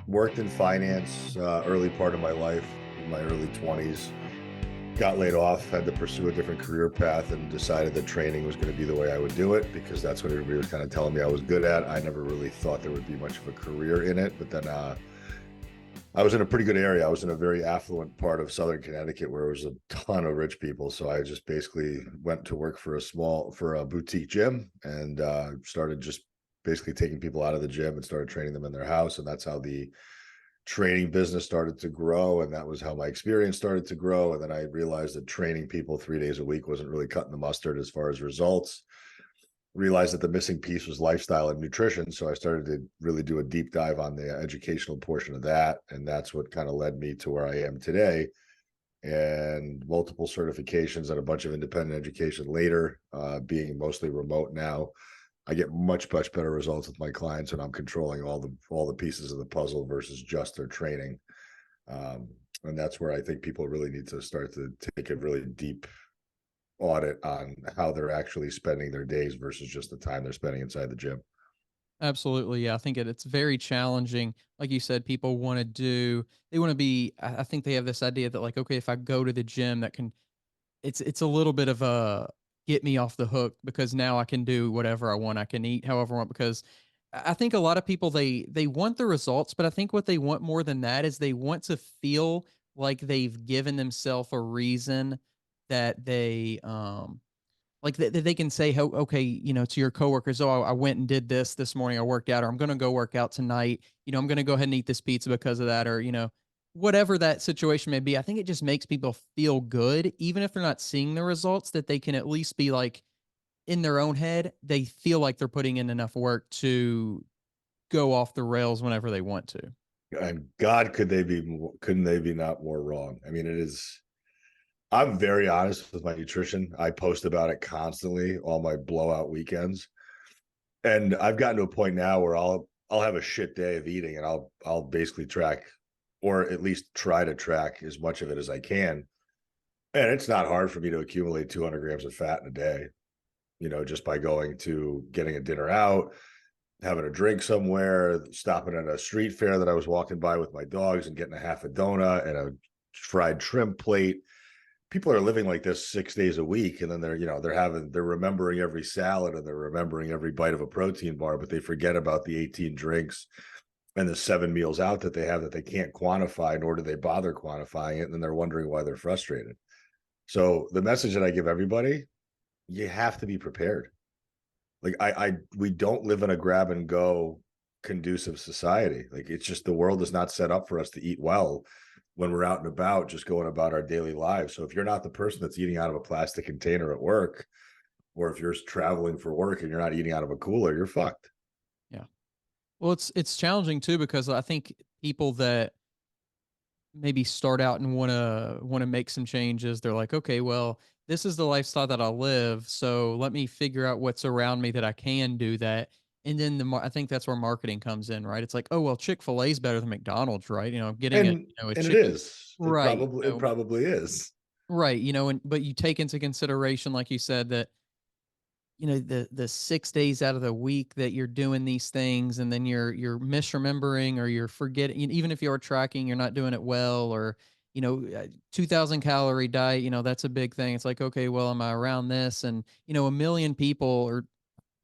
Worked in finance, early part of my life, in my early 20s. Got laid off, had to pursue a different career path, and decided that training was going to be the way I would do it because that's what everybody was kind of telling me I was good at. I never really thought there would be much of a career in it, but then I was in a pretty good area. I was in a very affluent part of Southern Connecticut where there was a ton of rich people. So I just basically went to work for a boutique gym and started just basically taking people out of the gym and started training them in their house. And that's how the training business started to grow. And that was how my experience started to grow. And then I realized that training people 3 days a week wasn't really cutting the mustard as far as results. Realized that the missing piece was lifestyle and nutrition. So I started to really do a deep dive on the educational portion of that. And that's what kind of led me to where I am today. And multiple certifications and a bunch of independent education later, being mostly remote now. I get much better results with my clients when I'm controlling all the pieces of the puzzle versus just their training. And that's where I think people really need to start to take a really deep audit on how they're actually spending their days versus just the time they're spending inside the gym. Absolutely. Yeah. I think it's very challenging. Like you said, people want to they want to be, I think they have this idea that like, okay, if I go to the gym, it's a little bit of a get me off the hook because now I can do whatever I want. I can eat however I want because I think a lot of people, they want the results, but I think what they want more than that is they want to feel like they've given themselves a reason that that they can say, "Oh, okay, to your coworkers, oh, I went and did this morning. I worked out, or I'm going to go work out tonight. I'm going to go ahead and eat this pizza because of that, or whatever that situation may be." I think it just makes people feel good, even if they're not seeing the results. That they can at least be like in their own head, they feel like they're putting in enough work to go off the rails whenever they want to. And God, couldn't they be not more wrong? I mean, it is. I'm very honest with my nutrition. I post about it constantly, all my blowout weekends. And I've gotten to a point now where I'll have a shit day of eating and I'll basically track or at least try to track as much of it as I can. And it's not hard for me to accumulate 200 grams of fat in a day, just by going to getting a dinner out, having a drink somewhere, stopping at a street fair that I was walking by with my dogs and getting a half a donut and a fried shrimp plate. People are living like this 6 days a week, and then they're remembering every salad and they're remembering every bite of a protein bar, but they forget about the 18 drinks and the 7 meals out that they have that they can't quantify, nor do they bother quantifying it. And then they're wondering why they're frustrated. So the message that I give everybody, you have to be prepared. Like we don't live in a grab and go conducive society. Like it's just the world is not set up for us to eat well when we're out and about, just going about our daily lives. So if you're not the person that's eating out of a plastic container at work, or if you're traveling for work and you're not eating out of a cooler, you're fucked. Yeah. Well, it's challenging too because I think people that maybe start out and want to make some changes, they're like, okay, well, this is the lifestyle that I live, so let me figure out what's around me that I can do that. And then I think that's where marketing comes in, right? It's like, oh well, Chick-fil-A is better than McDonald's, right? Getting a And it chicken, is. It right? probably is. Right. And but you take into consideration, like you said, that the 6 days out of the week that you're doing these things and then you're misremembering or you're forgetting, even if you're tracking, you're not doing it well, or 2000 calorie diet, that's a big thing. It's like, okay, well, am I around this? And a million people, or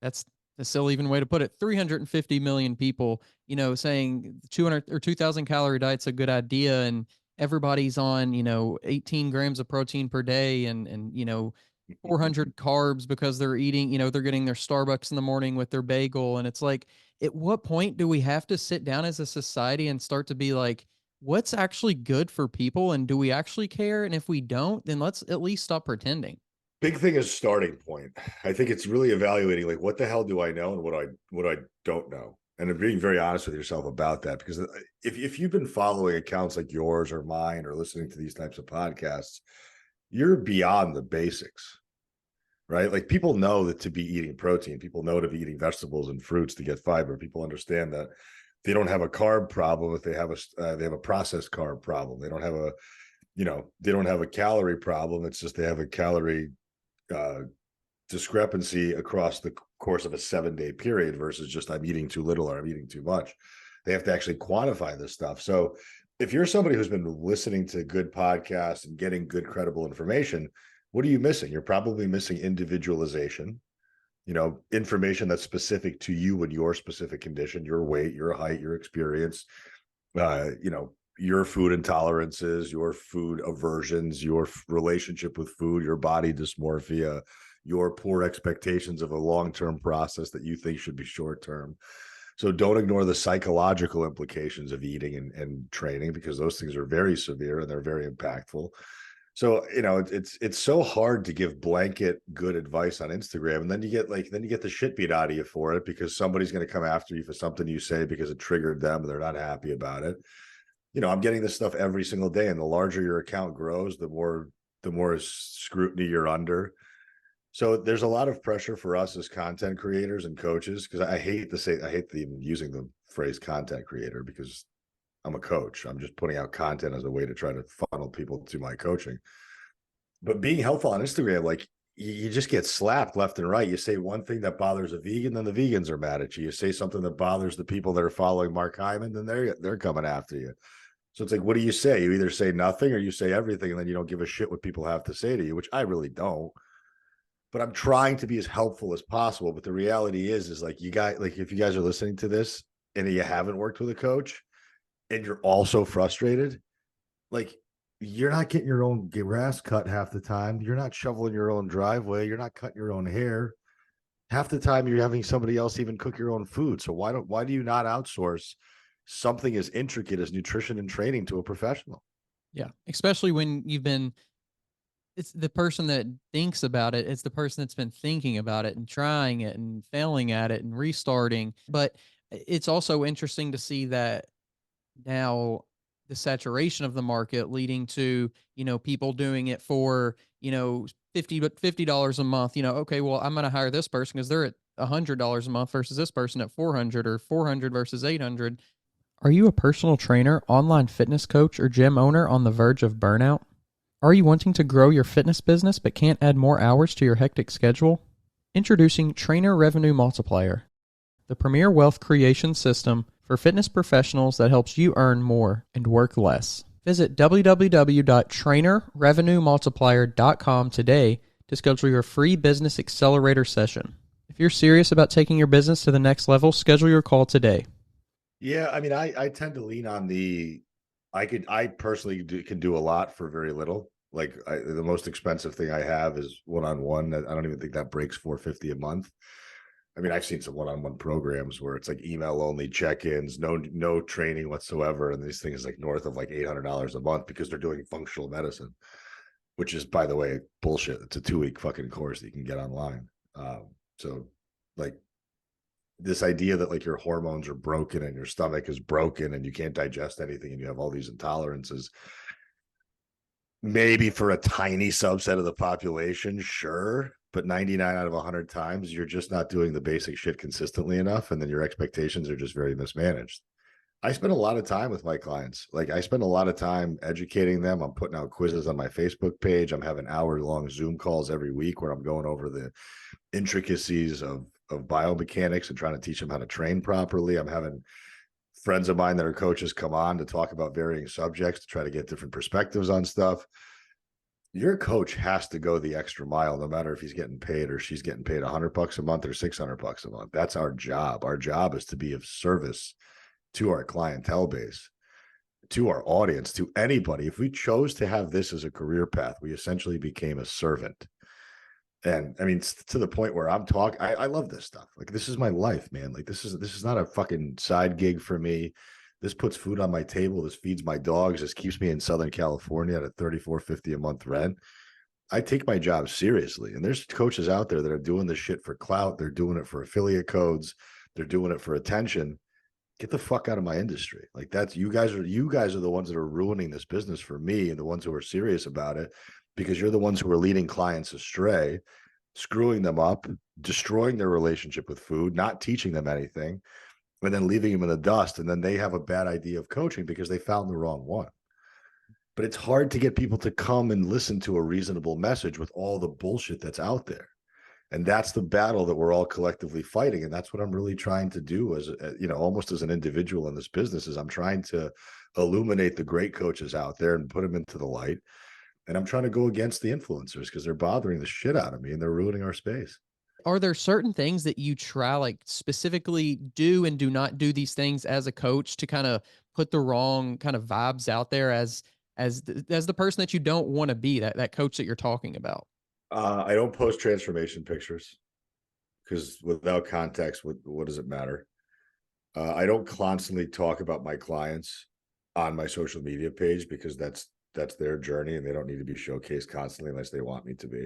that's a silly even way to put it, 350 million people, saying 200 or 2000 calorie diet's a good idea, and everybody's on 18 grams of protein per day, and 400 carbs because they're eating, they're getting their Starbucks in the morning with their bagel. And it's like, at what point do we have to sit down as a society and start to be like, what's actually good for people? And do we actually care? And if we don't, then let's at least stop pretending. Big thing is starting point. I think it's really evaluating like what the hell do I know and what I don't know, and being very honest with yourself about that. Because if you've been following accounts like yours or mine or listening to these types of podcasts, you're beyond the basics, right? Like people know that to be eating protein, people know to be eating vegetables and fruits to get fiber. People understand that they don't have a carb problem if they have a processed carb problem. They don't have they don't have a calorie problem. It's just they have a calorie uh, discrepancy across the course of a 7-day period versus just I'm eating too little or I'm eating too much. They have to actually quantify this stuff. So if you're somebody who's been listening to good podcasts and getting good, credible information, what are you missing? You're probably missing individualization, information that's specific to you and your specific condition, your weight, your height, your experience, your food intolerances, your food aversions, your relationship with food, your body dysmorphia, your poor expectations of a long-term process that you think should be short-term. So don't ignore the psychological implications of eating and training, because those things are very severe and they're very impactful. So, it's so hard to give blanket good advice on Instagram. And then you get the shit beat out of you for it, because somebody's going to come after you for something you say because it triggered them and they're not happy about it. I'm getting this stuff every single day. And the larger your account grows, the more scrutiny you're under. So there's a lot of pressure for us as content creators and coaches, because I hate even using the phrase content creator, because I'm a coach. I'm just putting out content as a way to try to funnel people to my coaching. But being helpful on Instagram, like, you just get slapped left and right. You say one thing that bothers a vegan, then the vegans are mad at you. You say something that bothers the people that are following Mark Hyman, then they're coming after you. So it's like, what do you say? You either say nothing or you say everything, and then you don't give a shit what people have to say to you, which I really don't. But I'm trying to be as helpful as possible. But the reality is like, if you guys are listening to this and you haven't worked with a coach and you're also frustrated, like, you're not getting your own grass cut half the time. You're not shoveling your own driveway. You're not cutting your own hair. Half the time you're having somebody else even cook your own food. So why do you not outsource something as intricate as nutrition and training to a professional? Yeah. Especially when it's the person that thinks about it. It's the person that's been thinking about it and trying it and failing at it and restarting. But it's also interesting to see that now the saturation of the market leading to, people doing it for, $50 a month. Okay, well, I'm going to hire this person because they're at $100 a month versus this person at 400, or 400 versus 800. Are you a personal trainer, online fitness coach, or gym owner on the verge of burnout? Are you wanting to grow your fitness business but can't add more hours to your hectic schedule? Introducing Trainer Revenue Multiplier, the premier wealth creation system for fitness professionals that helps you earn more and work less. Visit www.trainerrevenuemultiplier.com today to schedule your free business accelerator session. If you're serious about taking your business to the next level, schedule your call today. Yeah, I mean, I tend to lean on I personally can do a lot for very little. Like, the most expensive thing I have is one-on-one. I don't even think that breaks $450 a month. I mean, I've seen some one-on-one programs where it's like email only check-ins, no training whatsoever, and these things like north of like $800 a month, because they're doing functional medicine, which is, by the way, bullshit. It's a 2-week fucking course that you can get online. So like, this idea that like your hormones are broken and your stomach is broken and you can't digest anything and you have all these intolerances, maybe for a tiny subset of the population, sure, but 99 out of 100 times you're just not doing the basic shit consistently enough, and then your expectations are just very mismanaged. I spend a lot of time with my clients. Like, I spend a lot of time educating them. I'm putting out quizzes on my Facebook page. I'm having hour-long Zoom calls every week where I'm going over the intricacies of biomechanics and trying to teach them how to train properly. I'm having friends of mine that are coaches come on to talk about varying subjects to try to get different perspectives on stuff. Your coach has to go the extra mile, no matter if he's getting paid or she's getting paid $100 a month or $600 a month. That's our job. Our job is to be of service to our clientele base, to our audience, to anybody. If we chose to have this as a career path, we essentially became a servant. And I mean, to the point where I'm talking, I love this stuff. Like, this is my life, man. Like, this is not a fucking side gig for me. This puts food on my table. This feeds my dogs. This keeps me in Southern California at a $34.50 a month rent. I take my job seriously. And there's coaches out there that are doing this shit for clout. They're doing it for affiliate codes. They're doing it for attention. Get the fuck out of my industry. Like, that's you guys are the ones that are ruining this business for me, and the ones who are serious about it, because you're the ones who are leading clients astray, screwing them up, destroying their relationship with food, not teaching them anything, and then leaving them in the dust. And then they have a bad idea of coaching because they found the wrong one. But it's hard to get people to come and listen to a reasonable message with all the bullshit that's out there. And that's the battle that we're all collectively fighting. And that's what I'm really trying to do as, almost as an individual in this business, is I'm trying to illuminate the great coaches out there and put them into the light. And I'm trying to go against the influencers because they're bothering the shit out of me and they're ruining our space. Are there certain things that you try, like specifically do and do not do these things as a coach to kind of put the wrong kind of vibes out there as the person that you don't want to be, that coach that you're talking about? I don't post transformation pictures because without context, what does it matter? I don't constantly talk about my clients on my social media page because that's their journey and they don't need to be showcased constantly unless they want me to be.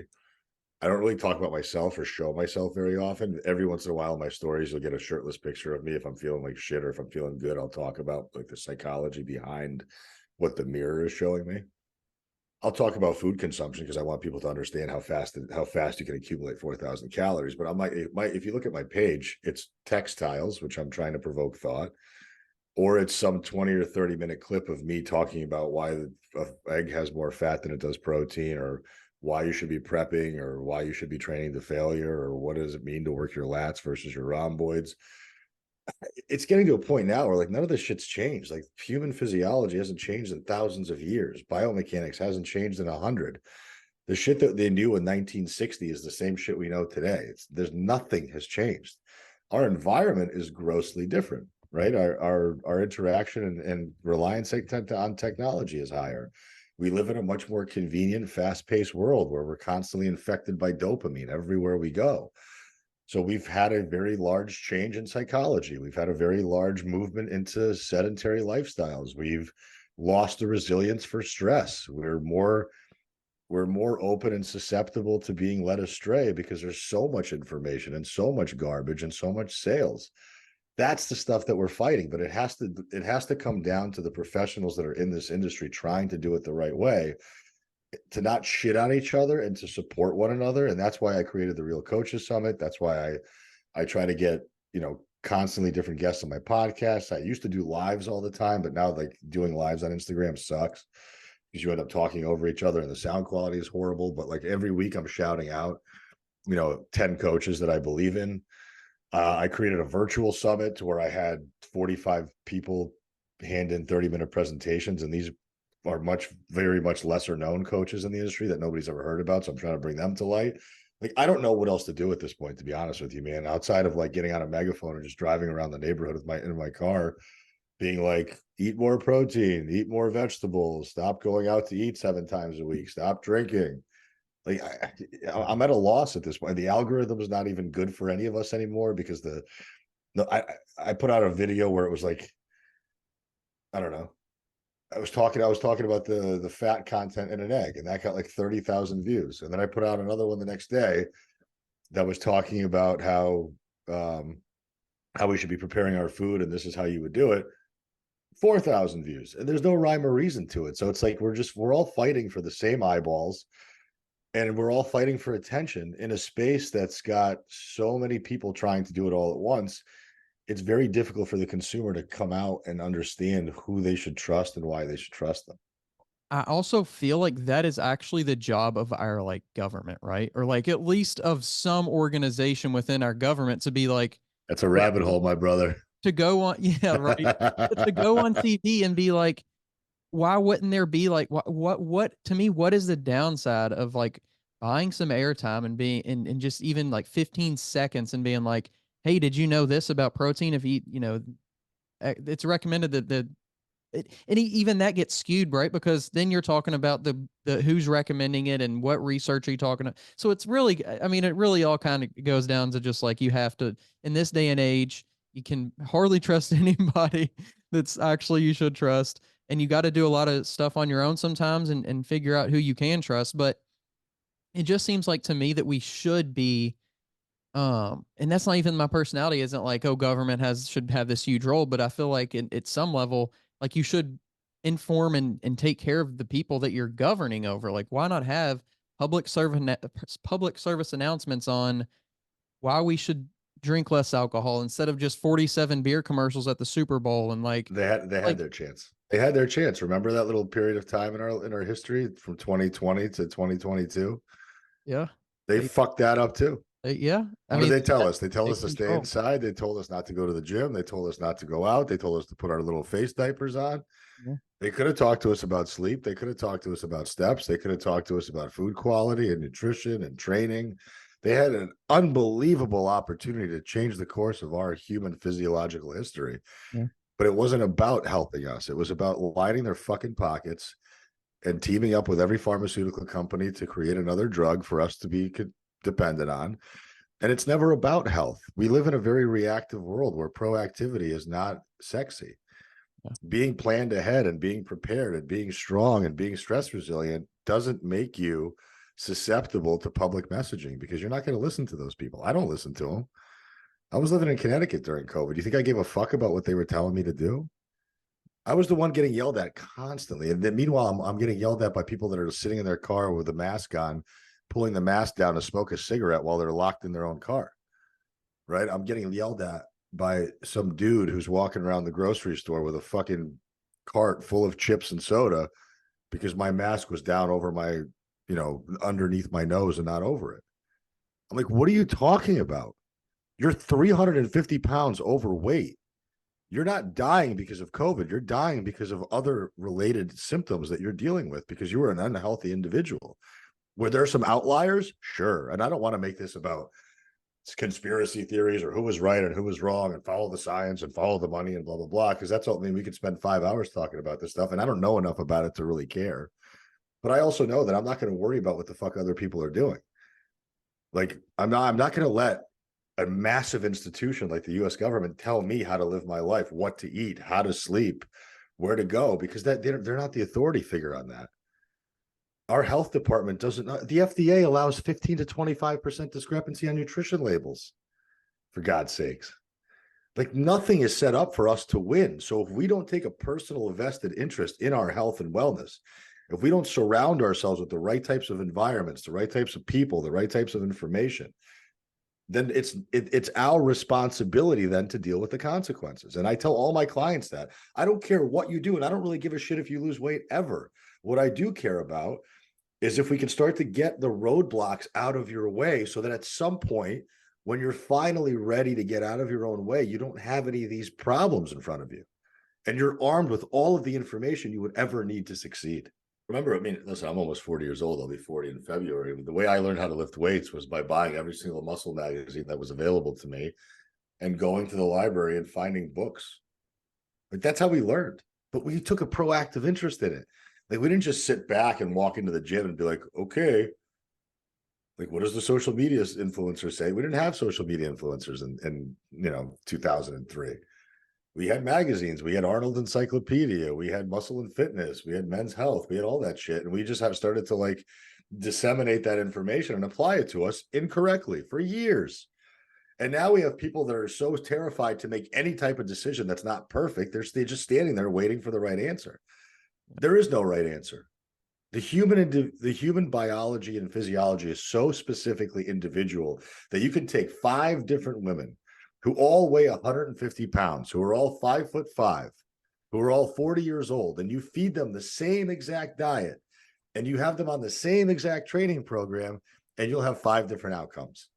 I don't really talk about myself or show myself very often. Every once in a while in my stories, you'll get a shirtless picture of me. If I'm feeling like shit or if I'm feeling good, I'll talk about like the psychology behind what the mirror is showing me. I'll talk about food consumption because I want people to understand how fast you can accumulate 4,000 calories. But if you look at my page, it's textiles, which I'm trying to provoke thought, or it's some 20 or 30-minute clip of me talking about why the egg has more fat than it does protein, or why you should be prepping, or why you should be training to failure, or what does it mean to work your lats versus your rhomboids. It's getting to a point now where like none of this shit's changed. Like human physiology hasn't changed in thousands of years. Biomechanics hasn't changed in 100. The shit that they knew in 1960 is the same shit we know today. There's nothing has changed. Our environment is grossly different, right? Our interaction and reliance on technology is higher. We live in a much more convenient, fast-paced world where we're constantly infected by dopamine everywhere we go. So we've had a very large change in psychology. We've had a very large movement into sedentary lifestyles. We've lost the resilience for stress. We're more open and susceptible to being led astray because there's so much information and so much garbage and so much sales. That's the stuff that we're fighting, but it has to come down to the professionals that are in this industry trying to do it the right way, to not shit on each other and to support one another. And that's why I created the Real Coaches Summit. That's why I try to get, constantly different guests on my podcast. I used to do lives all the time, but now like doing lives on Instagram sucks because you end up talking over each other and the sound quality is horrible. But like every week I'm shouting out, 10 coaches that I believe in. I created a virtual summit to where I had 45 people hand in 30-minute presentations. And these are very much lesser known coaches in the industry that nobody's ever heard about. So I'm trying to bring them to light. Like, I don't know what else to do at this point, to be honest with you, man, outside of like getting on a megaphone and just driving around the neighborhood in my car, being like, eat more protein, eat more vegetables, stop going out to eat 7 times a week, stop drinking. Like I'm at a loss at this point. The algorithm is not even good for any of us anymore because I put out a video where it was like, I don't know. I was talking about the fat content in an egg, and that got like 30,000 views. And then I put out another one the next day that was talking about how we should be preparing our food, and this is how you would do it. 4,000 views, and there's no rhyme or reason to it. So it's like we're all fighting for the same eyeballs, and we're all fighting for attention in a space that's got so many people trying to do it all at once. It's very difficult for the consumer to come out and understand who they should trust and why they should trust them. I also feel like that is actually the job of our like government, right? Or like at least of some organization within our government to be like, That's a rabbit hole, my brother. to go on, yeah, right. But to go on TV and be like, why wouldn't there be like what to me, what is the downside of like buying some airtime and being in just even like 15 seconds and being like, hey, did you know this about protein? If you, it's recommended that even that gets skewed, right? Because then you're talking about the who's recommending it and what research are you talking about. So it's really, I mean, it really all kind of goes down to just like you have to, in this day and age, you can hardly trust anybody that's actually you should trust. And you got to do a lot of stuff on your own sometimes and figure out who you can trust. But it just seems like to me that we should be, and that's not even my personality isn't like, oh, government should have this huge role, but I feel like at some level, like you should inform and take care of the people that you're governing over. Like, why not have public service announcements on why we should drink less alcohol instead of just 47 beer commercials at the Super Bowl and like They had their chance. They had their chance. Remember that little period of time in our history from 2020 to 2022? yeah, They they fucked that up too. Yeah. I What did mean, they tell that us? They tell us takes to stay control. inside. They told us not to go to the gym. They told us not to go out. They told us to put our little face diapers on. Yeah. They could have talked to us about sleep. They could have talked to us about steps. They could have talked to us about food quality and nutrition and training. They had an unbelievable opportunity to change the course of our human physiological history. Yeah. But it wasn't about helping us. It was about lining their fucking pockets and teaming up with every pharmaceutical company to create another drug for us to be dependent on. And it's never about health. We live in a very reactive world where proactivity is not sexy. Yeah. Being planned ahead and being prepared and being strong and being stress resilient doesn't make you susceptible to public messaging, because you're not going to listen to those people. I don't listen to them. I was living in Connecticut during COVID. Do you think I gave a fuck about what they were telling me to do? I was the one getting yelled at constantly. And then meanwhile, I'm getting yelled at by people that are sitting in their car with a mask on, pulling the mask down to smoke a cigarette while they're locked in their own car. Right? I'm getting yelled at by some dude who's walking around the grocery store with a fucking cart full of chips and soda because my mask was down over my, underneath my nose and not over it. I'm like, what are you talking about? You're 350 pounds overweight. You're not dying because of COVID. You're dying because of other related symptoms that you're dealing with because you were an unhealthy individual. Were there some outliers? Sure. And I don't want to make this about conspiracy theories or who was right and who was wrong and follow the science and follow the money and blah, blah, blah. Because that's all, I mean, we could spend 5 hours talking about this stuff. And I don't know enough about it to really care. But I also know that I'm not going to worry about what the fuck other people are doing. Like, I'm not going to let a massive institution like the US government tell me how to live my life, what to eat, how to sleep, where to go, because they're not the authority figure on that. Our health department doesn't. The FDA allows 15 to 25% discrepancy on nutrition labels, for God's sakes. Like, nothing is set up for us to win. So if we don't take a personal vested interest in our health and wellness, if we don't surround ourselves with the right types of environments, the right types of people, the right types of information, then it's our responsibility then to deal with the consequences. And I tell all my clients that I don't care what you do, and I don't really give a shit if you lose weight ever. What I do care about is if we can start to get the roadblocks out of your way so that at some point, when you're finally ready to get out of your own way, you don't have any of these problems in front of you. And you're armed with all of the information you would ever need to succeed. Remember, I mean, listen, I'm almost 40 years old. I'll be 40 in February. The way I learned how to lift weights was by buying every single muscle magazine that was available to me and going to the library and finding books. Like, that's how we learned. But we took a proactive interest in it. Like, we didn't just sit back and walk into the gym and be like, okay, like, what does the social media influencer say? We didn't have social media influencers in 2003. We had magazines. We had Arnold Encyclopedia. We had Muscle and Fitness. We had Men's Health. We had all that shit. And we just have started to like disseminate that information and apply it to us incorrectly for years. And now we have people that are so terrified to make any type of decision that's not perfect. They're just standing there waiting for the right answer. There is no right answer. The human biology and physiology is so specifically individual that you can take 5 different women who all weigh 150 pounds, who are all 5'5", who are all 40 years old, and you feed them the same exact diet, and you have them on the same exact training program, and you'll have 5 different outcomes.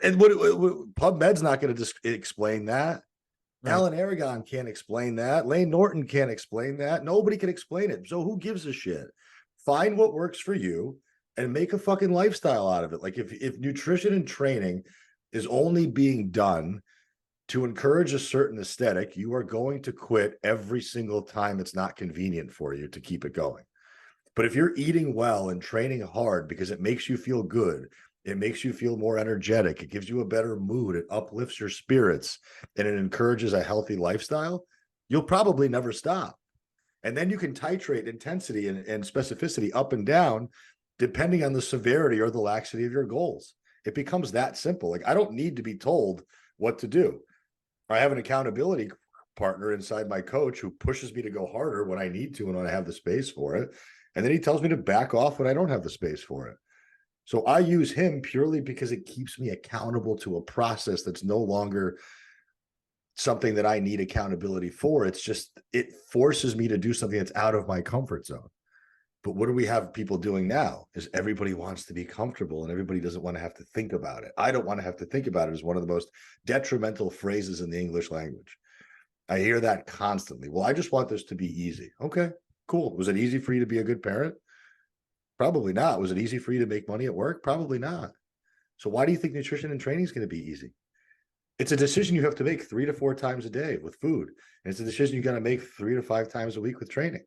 And what PubMed's not going to explain that. Right. Alan Aragon can't explain that. Lane Norton can't explain that. Nobody can explain it. So who gives a shit? Find what works for you and make a fucking lifestyle out of it. Like, if nutrition and training is only being done to encourage a certain aesthetic, you are going to quit every single time it's not convenient for you to keep it going. But if you're eating well and training hard because it makes you feel good, it makes you feel more energetic, it gives you a better mood, it uplifts your spirits, and it encourages a healthy lifestyle, you'll probably never stop. And then you can titrate intensity and specificity up and down depending on the severity or the laxity of your goals. It becomes that simple. Like, I don't need to be told what to do. I have an accountability partner inside my coach who pushes me to go harder when I need to and when I have the space for it. And then he tells me to back off when I don't have the space for it. So I use him purely because it keeps me accountable to a process that's no longer something that I need accountability for. It's just, it forces me to do something that's out of my comfort zone. But what do we have people doing now is everybody wants to be comfortable and everybody doesn't want to have to think about it. I don't want to have to think about it is one of the most detrimental phrases in the English language. I hear that constantly. Well, I just want this to be easy. Okay, cool. Was it easy for you to be a good parent? Probably not. Was it easy for you to make money at work? Probably not. So why do you think nutrition and training is going to be easy? It's a decision you have to make 3 to 4 times a day with food. And it's a decision you got to make 3 to 5 times a week with training.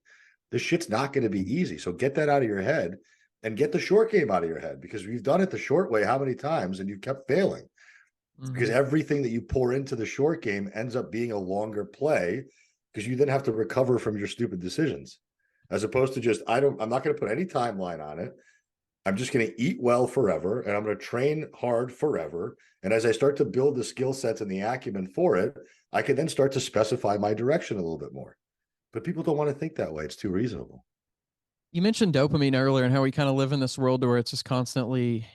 This shit's not going to be easy. So get that out of your head and get the short game out of your head, because we've done it the short way how many times and you've kept failing. Because everything that you pour into the short game ends up being a longer play, because you then have to recover from your stupid decisions, as opposed to just, I'm not going to put any timeline on it. I'm just going to eat well forever and I'm going to train hard forever. And as I start to build the skill sets and the acumen for it, I can then start to specify my direction a little bit more. But people don't want to think that way. It's too reasonable. You mentioned dopamine earlier and how we kind of live in this world where it's just constantly,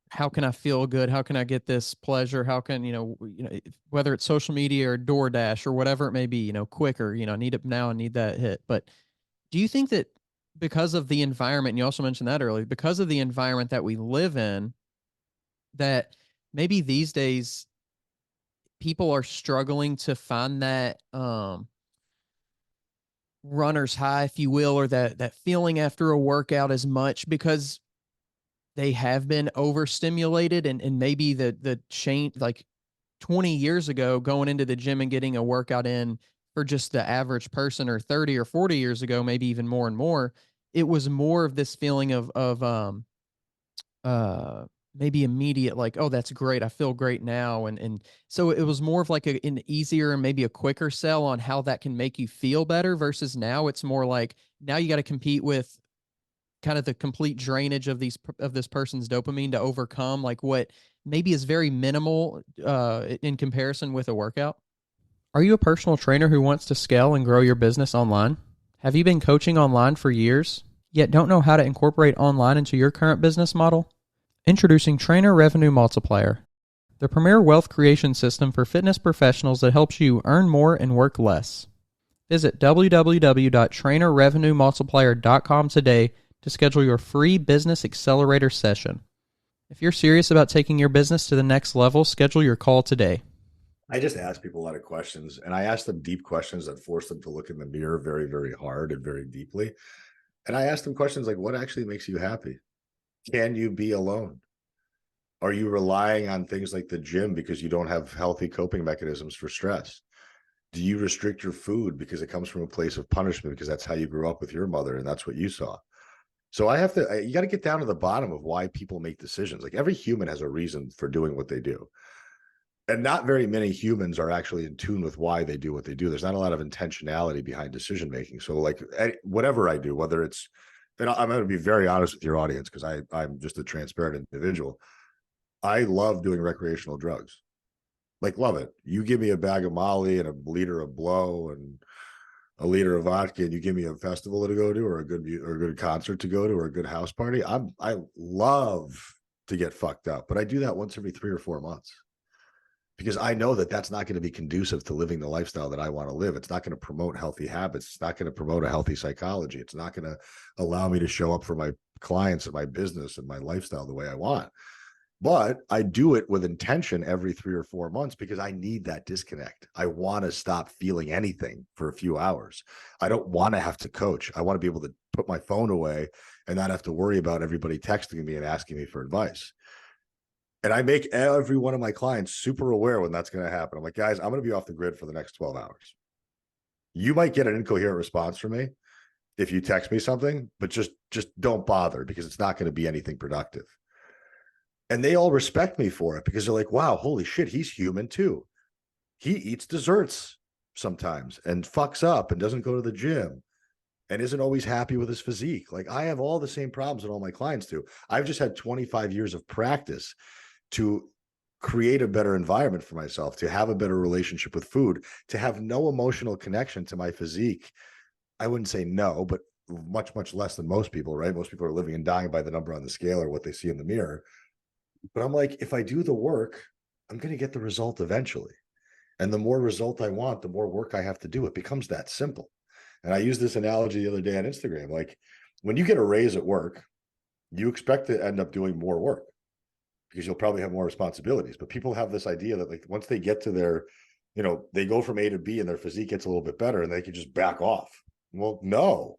how can I feel good? How can I get this pleasure? How can, whether it's social media or DoorDash or whatever it may be, quicker, I need it now, I need that hit. But do you think that because of the environment, and you also mentioned that earlier, because of the environment that we live in, that maybe these days people are struggling to find that runner's high, if you will, or that feeling after a workout as much because they have been overstimulated, and maybe the change, like 20 years ago, going into the gym and getting a workout in for just the average person, or 30 or 40 years ago, maybe even more and more, it was more of this feeling of maybe immediate, like, oh, that's great, I feel great now. And so it was more of like an easier and maybe a quicker sell on how that can make you feel better, versus now it's more like, now you got to compete with kind of the complete drainage of this person's dopamine to overcome like what maybe is very minimal in comparison with a workout. Are you a personal trainer who wants to scale and grow your business online? Have you been coaching online for years, yet don't know how to incorporate online into your current business model? Introducing Trainer Revenue Multiplier, the premier wealth creation system for fitness professionals that helps you earn more and work less. Visit www.trainerrevenuemultiplier.com today to schedule your free business accelerator session. If you're serious about taking your business to the next level, schedule your call today. I just ask people a lot of questions, and I ask them deep questions that force them to look in the mirror very, very hard and very deeply. And I ask them questions like, what actually makes you happy? Can you be alone? Are you relying on things like the gym because you don't have healthy coping mechanisms for stress? Do you restrict your food because it comes from a place of punishment, because that's how you grew up with your mother and that's what you saw? So you got to get down to the bottom of why people make decisions. Like, every human has a reason for doing what they do. And not very many humans are actually in tune with why they do what they do. There's not a lot of intentionality behind decision making. So like, whatever I do, whether it's, and I'm going to be very honest with your audience, because I'm just a transparent individual. I love doing recreational drugs. Like, love it. You give me a bag of Molly and a liter of blow and a liter of vodka, and you give me a festival to go to, or a good concert to go to, or a good house party. I love to get fucked up, but I do that once every 3 or 4 months, because I know that that's not going to be conducive to living the lifestyle that I want to live. It's not going to promote healthy habits. It's not going to promote a healthy psychology. It's not going to allow me to show up for my clients and my business and my lifestyle the way I want. But I do it with intention every 3 or 4 months, because I need that disconnect. I want to stop feeling anything for a few hours. I don't want to have to coach. I want to be able to put my phone away and not have to worry about everybody texting me and asking me for advice. And I make every one of my clients super aware when that's going to happen. I'm like, guys, I'm going to be off the grid for the next 12 hours. You might get an incoherent response from me if you text me something, but just don't bother, because it's not going to be anything productive. And they all respect me for it, because they're like, wow, holy shit, he's human too. He eats desserts sometimes and fucks up and doesn't go to the gym and isn't always happy with his physique. Like, I have all the same problems that all my clients do. I've just had 25 years of practice to create a better environment for myself, to have a better relationship with food, to have no emotional connection to my physique. I wouldn't say no, but much, much less than most people, right? Most people are living and dying by the number on the scale or what they see in the mirror. But I'm like, if I do the work, I'm going to get the result eventually. And the more result I want, the more work I have to do. It becomes that simple. And I used this analogy the other day on Instagram. Like, When you get a raise at work, you expect to end up doing more work because you'll probably have more responsibilities. But people have this idea that like once they get to their, they go from A to B and their physique gets a little bit better and they can just back off. Well, no,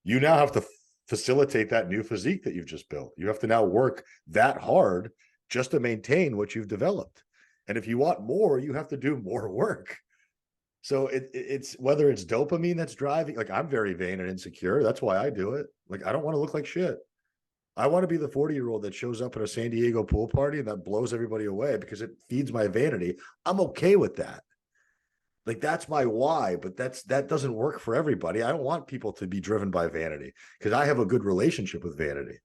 you now have to facilitate that new physique that you've just built. You have to now work that hard just to maintain what you've developed. And if you want more, you have to do more work. So it's whether it's dopamine that's driving, like I'm very vain and insecure. That's why I do it. Like I don't want to look like shit. I want to be the 40-year-old that shows up at a San Diego pool party and that blows everybody away because it feeds my vanity. I'm okay with that. Like that's my why, but that doesn't work for everybody. I don't want people to be driven by vanity because I have a good relationship with vanity.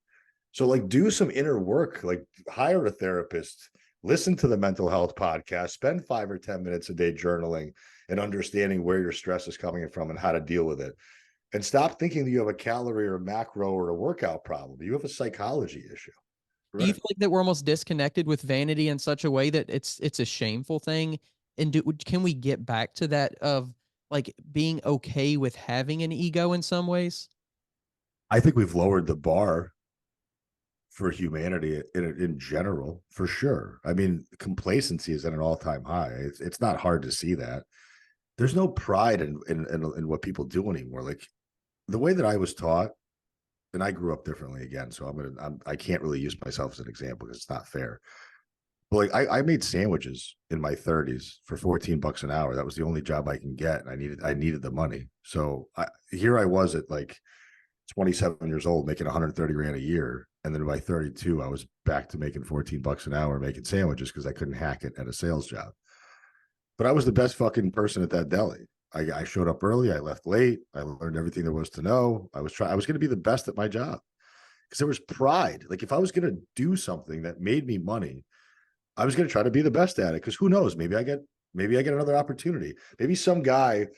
So like do some inner work, like hire a therapist, listen to the mental health podcast, spend 5 or 10 minutes a day journaling and understanding where your stress is coming from and how to deal with it. And stop thinking that you have a calorie or a macro or a workout problem. You have a psychology issue. Do you Right. feel like that we're almost disconnected with vanity in such a way that it's a shameful thing? And can we get back to that of like being okay with having an ego in some ways? I think we've lowered the bar for humanity in general, for sure. I mean, complacency is at an all-time high. It's not hard to see that. There's no pride in what people do anymore. Like the way that I was taught, and I grew up differently again, so I can't really use myself as an example because it's not fair. But like I made sandwiches in my 30s for 14 bucks an hour. That was the only job I can get, and I needed the money. So here I was at like 27 years old making 130 grand a year, and then by 32 I was back to making 14 bucks an hour making sandwiches because I couldn't hack it at a sales job. But I was the best fucking person at that deli. I showed up early, I left late, I learned everything there was to know. I was going to be the best at my job because there was pride. Like if I was going to do something that made me money, I was going to try to be the best at it because who knows, maybe I get another opportunity. Maybe some guy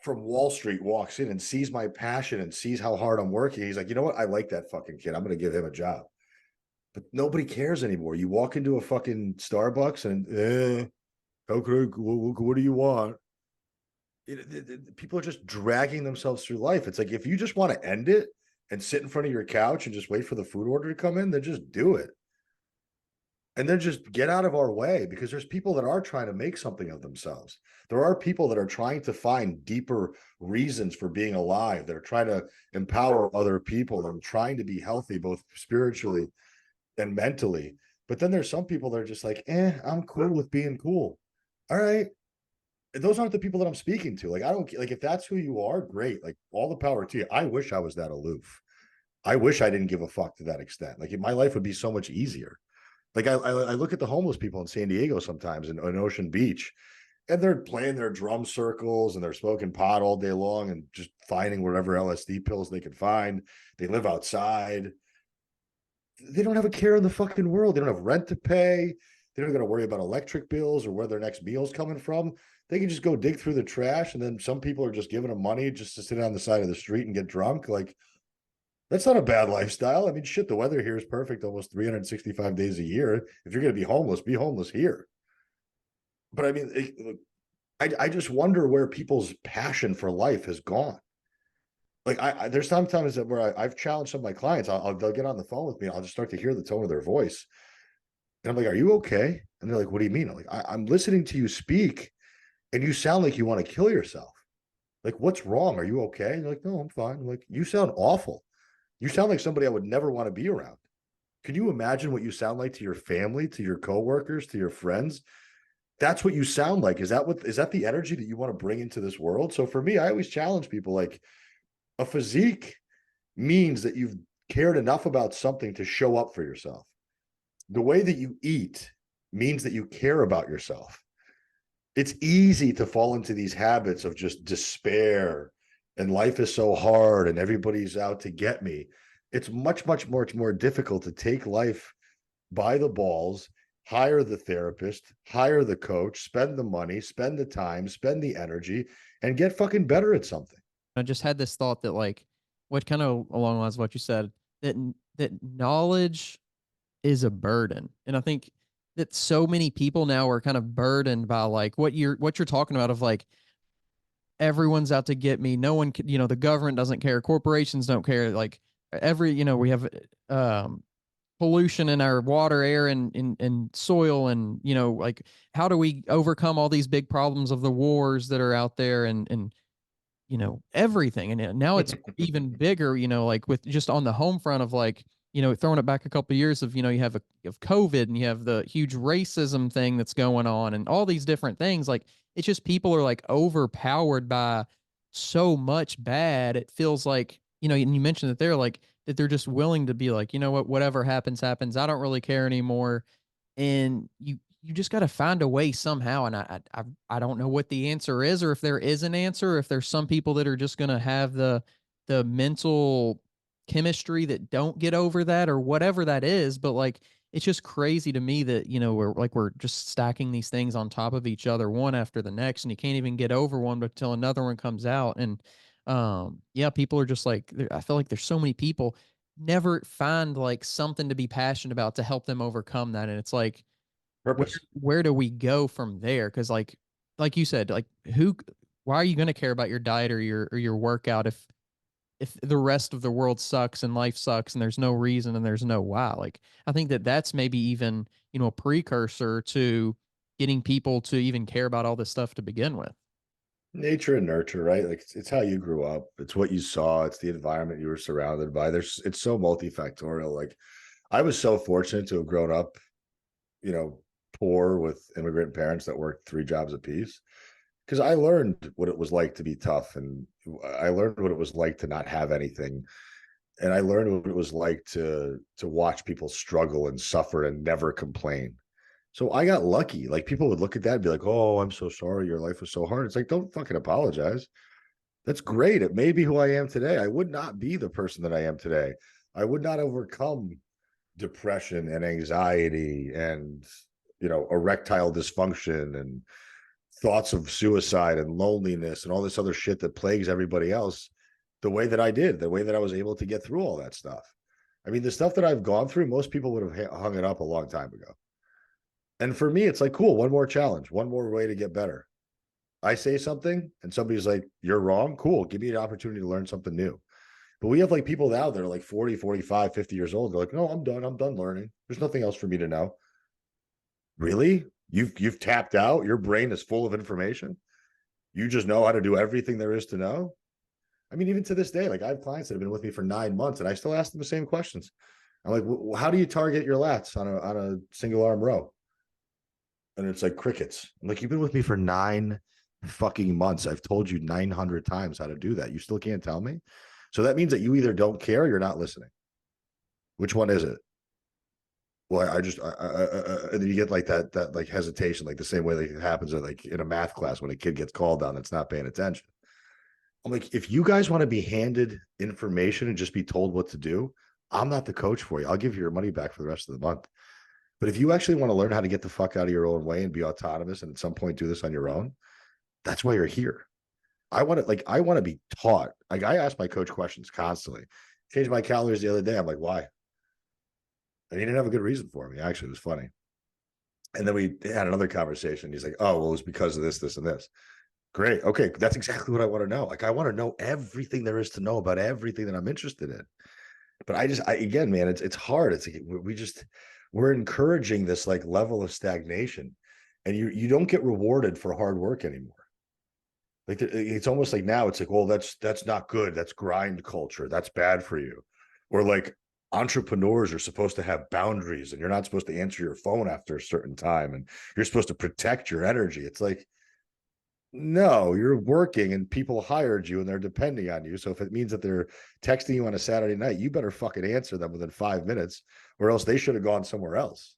from Wall Street walks in and sees my passion and sees how hard I'm working. He's like, you know what? I like that fucking kid. I'm going to give him a job. But nobody cares anymore. You walk into a fucking Starbucks and, how could I, what do you want? People are just dragging themselves through life. It's like, if you just want to end it and sit in front of your couch and just wait for the food order to come in, then just do it. And then just get out of our way because there's people that are trying to make something of themselves. There are people that are trying to find deeper reasons for being alive. They're trying to empower other people and trying to be healthy, both spiritually and mentally. But then there's some people that are just like, I'm cool with being cool. All right. And those aren't the people that I'm speaking to. Like, I don't like if that's who you are, great. Like all the power to you. I wish I was that aloof. I wish I didn't give a fuck to that extent. Like my life would be so much easier. Like I look at the homeless people in San Diego sometimes in Ocean Beach, and they're playing their drum circles and they're smoking pot all day long and just finding whatever LSD pills they can find. They live outside. They don't have a care in the fucking world. They don't have rent to pay. They don't got to worry about electric bills or where their next meal's coming from. They can just go dig through the trash, and then some people are just giving them money just to sit on the side of the street and get drunk. Like that's not a bad lifestyle. I mean, shit, the weather here is perfect almost 365 days a year. If you're going to be homeless here. But I mean, I just wonder where people's passion for life has gone. Like there's sometimes where I've challenged some of my clients. They'll get on the phone with me. I'll just start to hear the tone of their voice. And I'm like, are you okay? And they're like, what do you mean? I'm like, I'm listening to you speak and you sound like you want to kill yourself. Like, what's wrong? Are you okay? And they're like, no, I'm fine. I'm like, you sound awful. You sound like somebody I would never want to be around. Can you imagine what you sound like to your family, to your coworkers, to your friends? That's what you sound like. Is that the energy that you want to bring into this world? So for me, I always challenge people like a physique means that you've cared enough about something to show up for yourself. The way that you eat means that you care about yourself. It's easy to fall into these habits of just despair and life is so hard and everybody's out to get me. It's much more difficult to take life by the balls, hire the therapist, hire the coach, spend the money, spend the time, spend the energy, and get fucking better at something. I just had this thought that like, what kind of along the lines of what you said, that knowledge is a burden. And I think that so many people now are kind of burdened by like what you're talking about of like everyone's out to get me. No one can, the government doesn't care. Corporations don't care. Like we have um, pollution in our water, air, and soil. And, like, how do we overcome all these big problems of the wars that are out there and everything. And now it's even bigger, like with just on the home front of like, throwing it back a couple of years of, you have COVID and you have the huge racism thing that's going on and all these different things. Like, it's just people are like overpowered by so much bad. It feels like, and you mentioned that they're like, that they're just willing to be like, you know what, whatever happens, happens. I don't really care anymore. And you just got to find a way somehow. And I don't know what the answer is, or if there is an answer, or if there's some people that are just going to have the mental chemistry that don't get over that, or whatever that is. But like, it's just crazy to me that, we're just stacking these things on top of each other, one after the next, and you can't even get over one until another one comes out. And yeah, people are just like, I feel like there's so many people never find like something to be passionate about to help them overcome that. And it's like, where Purpose. where do we go from there? Because like you said, like, why are you going to care about your diet or your workout if the rest of the world sucks and life sucks and there's no reason and there's no why? Like, I think that's maybe even, a precursor to getting people to even care about all this stuff to begin with. Nature and nurture, right? Like it's how you grew up. It's what you saw. It's the environment you were surrounded by. It's so multifactorial. Like I was so fortunate to have grown up, you know, poor with immigrant parents that worked 3 jobs apiece. Because I learned what it was like to be tough, and I learned what it was like to not have anything, and I learned what it was like to watch people struggle and suffer and never complain. So I got lucky. Like people would look at that and be like, "Oh, I'm so sorry. Your life was so hard." It's like, don't fucking apologize. That's great. It made me who I am today. I would not be the person that I am today. I would not overcome depression and anxiety and erectile dysfunction and thoughts of suicide and loneliness and all this other shit that plagues everybody else the way that I did, the way that I was able to get through all that stuff. I mean, the stuff that I've gone through, most people would have hung it up a long time ago. And for me, it's like, cool, one more challenge, one more way to get better. I say something and somebody's like, you're wrong. Cool. Give me an opportunity to learn something new. But we have like people now that are like 40, 45, 50 years old. They're like, no, I'm done. I'm done learning. There's nothing else for me to know. Really? You've tapped out. Your brain is full of information. You just know how to do everything there is to know. I mean, even to this day, like I have clients that have been with me for 9 months and I still ask them the same questions. I'm like, well, how do you target your lats on a single arm row? And it's like crickets. I'm like, you've been with me for 9 fucking months. I've told you 900 times how to do that. You still can't tell me. So that means that you either don't care or you're not listening. Which one is it? Well, and then you get like that like hesitation, like the same way like it happens like in a math class when a kid gets called on that's not paying attention. I'm like, if you guys want to be handed information and just be told what to do, I'm not the coach for you. I'll give you your money back for the rest of the month. But if you actually want to learn how to get the fuck out of your own way and be autonomous and at some point do this on your own, that's why you're here. I want to be taught. Like I ask my coach questions constantly. Changed my calories the other day. I'm like, why? And he didn't have a good reason for me. Actually, it was funny. And then we had another conversation. He's like, oh, well, it was because of this, this, and this. Great. Okay. That's exactly what I want to know. Like, I want to know everything there is to know about everything that I'm interested in. But again, man, it's hard. It's like we're encouraging this like level of stagnation, and you don't get rewarded for hard work anymore. Like it's almost like now it's like, well, that's not good. That's grind culture. That's bad for you. Or like entrepreneurs are supposed to have boundaries and you're not supposed to answer your phone after a certain time and you're supposed to protect your energy. It's like, no, you're working and people hired you and they're depending on you. So if it means that they're texting you on a Saturday night, you better fucking answer them within 5 minutes or else they should have gone somewhere else.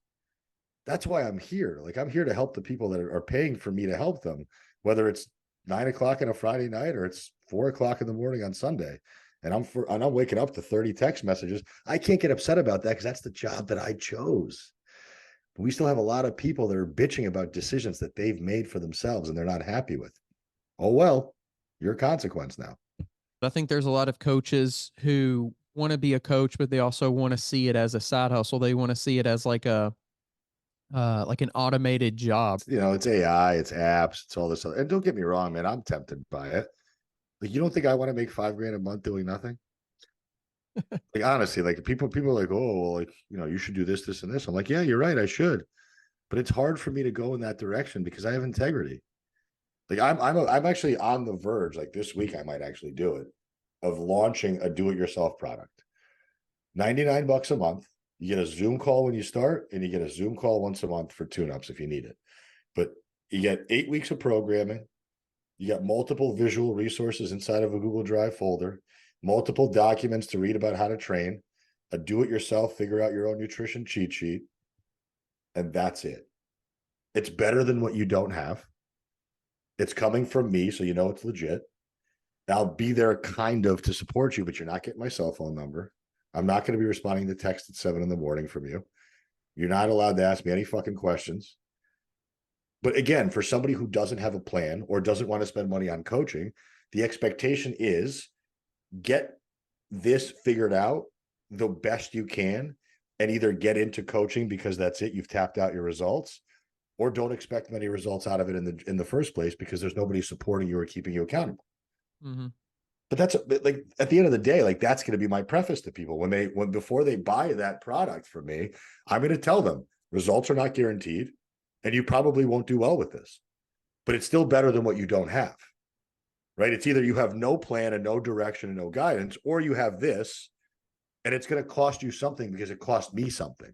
That's why I'm here. Like I'm here to help the people that are paying for me to help them, whether it's 9 o'clock on a Friday night or it's 4 o'clock in the morning on Sunday. And I'm waking up to 30 text messages. I can't get upset about that because that's the job that I chose. But we still have a lot of people that are bitching about decisions that they've made for themselves and they're not happy with. Oh, well, your consequence now. I think there's a lot of coaches who want to be a coach, but they also want to see it as a side hustle. They want to see it as like like an automated job. You know, it's AI, it's apps, it's all this other. And don't get me wrong, man, I'm tempted by it. Like, you don't think I want to make $5,000 a month doing nothing? Like, honestly, like people are like, oh, well, like, you know, you should do this, this, and this. I'm like, yeah, you're right, I should. But it's hard for me to go in that direction because I have integrity. Like, I'm actually on the verge. Like, this week, I might actually do it, of launching a do-it-yourself product. $99 a month. You get a Zoom call when you start, and you get a Zoom call once a month for tune-ups if you need it. But you get 8 weeks of programming. You got multiple visual resources inside of a Google Drive folder, multiple documents to read about how to train, a do-it-yourself, figure out your own nutrition cheat sheet, and that's it. It's better than what you don't have. It's coming from me, so you know it's legit. I'll be there kind of to support you, but you're not getting my cell phone number. I'm not going to be responding to text at 7 in the morning from you. You're not allowed to ask me any fucking questions. But again, for somebody who doesn't have a plan or doesn't want to spend money on coaching, the expectation is get this figured out the best you can and either get into coaching because that's it, you've tapped out your results, or don't expect many results out of it in the first place because there's nobody supporting you or keeping you accountable. Mm-hmm. But that's like, at the end of the day, like, that's going to be my preface to people when before they buy that product from me, I'm going to tell them results are not guaranteed and you probably won't do well with this, but it's still better than what you don't have, right? It's either you have no plan and no direction and no guidance, or you have this and it's going to cost you something because it cost me something.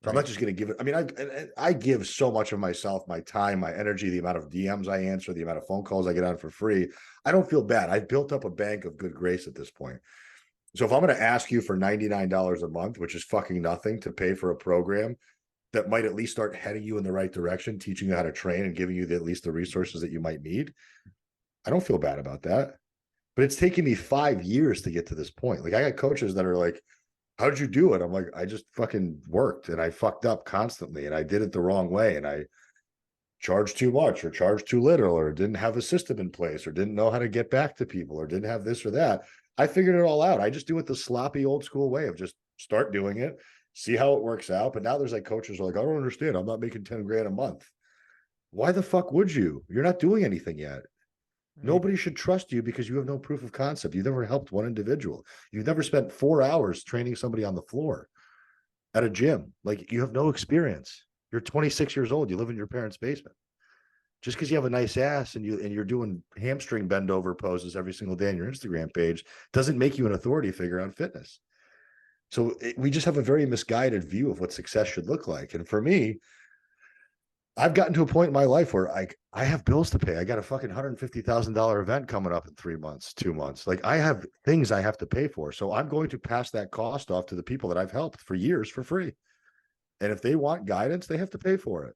So I'm not just going to give it. I mean, I give so much of myself, my time, my energy, the amount of DMs I answer, the amount of phone calls I get on for free. I don't feel bad. I've built up a bank of good grace at this point. So if I'm going to ask you for $99 a month, which is fucking nothing, to pay for a program that might at least start heading you in the right direction, teaching you how to train and giving you at least the resources that you might need, I don't feel bad about that. But it's taken me 5 years to get to this point. Like, I got coaches that are like, how'd you do it? I'm like, I just fucking worked and I fucked up constantly and I did it the wrong way and I charged too much or charged too little or didn't have a system in place or didn't know how to get back to people or didn't have this or that. I figured it all out. I just do it the sloppy old school way of just start doing it, see how it works out. But now there's like coaches are like, I don't understand. I'm not making 10 grand a month. Why the fuck would you? You're not doing anything yet. Right. Nobody should trust you because you have no proof of concept. You've never helped one individual. You've never spent 4 hours training somebody on the floor at a gym. Like, you have no experience. You're 26 years old. You live in your parents' basement. Just because you have a nice ass and you're doing hamstring bend over poses every single day on your Instagram page doesn't make you an authority figure on fitness. So we just have a very misguided view of what success should look like. And for me, I've gotten to a point in my life where I have bills to pay. I got a fucking $150,000 event coming up in 3 months, 2 months. Like, I have things I have to pay for. So I'm going to pass that cost off to the people that I've helped for years for free. And if they want guidance, they have to pay for it.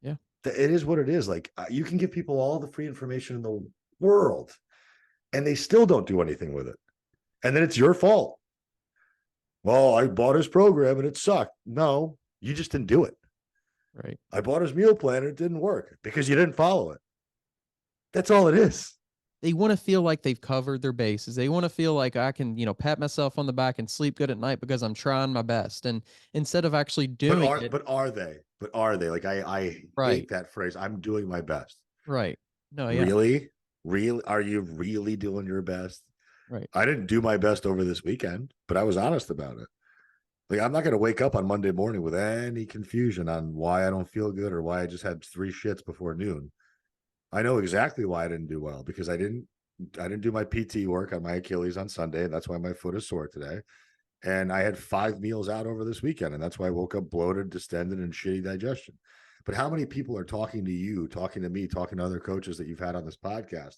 Yeah. It is what it is. Like, you can give people all the free information in the world and they still don't do anything with it. And then it's your fault. Well, I bought his program and it sucked. No, you just didn't do it. Right. I bought his meal plan and it didn't work because you didn't follow it. That's all it is. They want to feel like they've covered their bases. They want to feel like I can, pat myself on the back and sleep good at night because I'm trying my best. And instead of actually doing it. But are they? Like, I hate that phrase. I'm doing my best. Right. No, yeah. Really? Are you really doing your best? Right. I didn't do my best over this weekend, but I was honest about it. Like, I'm not going to wake up on Monday morning with any confusion on why I don't feel good or why I just had 3 shits before noon. I know exactly why I didn't do well because I didn't do my PT work on my Achilles on Sunday. And that's why my foot is sore today. And I had 5 meals out over this weekend. And that's why I woke up bloated, distended, and shitty digestion. But how many people are talking to you, talking to me, talking to other coaches that you've had on this podcast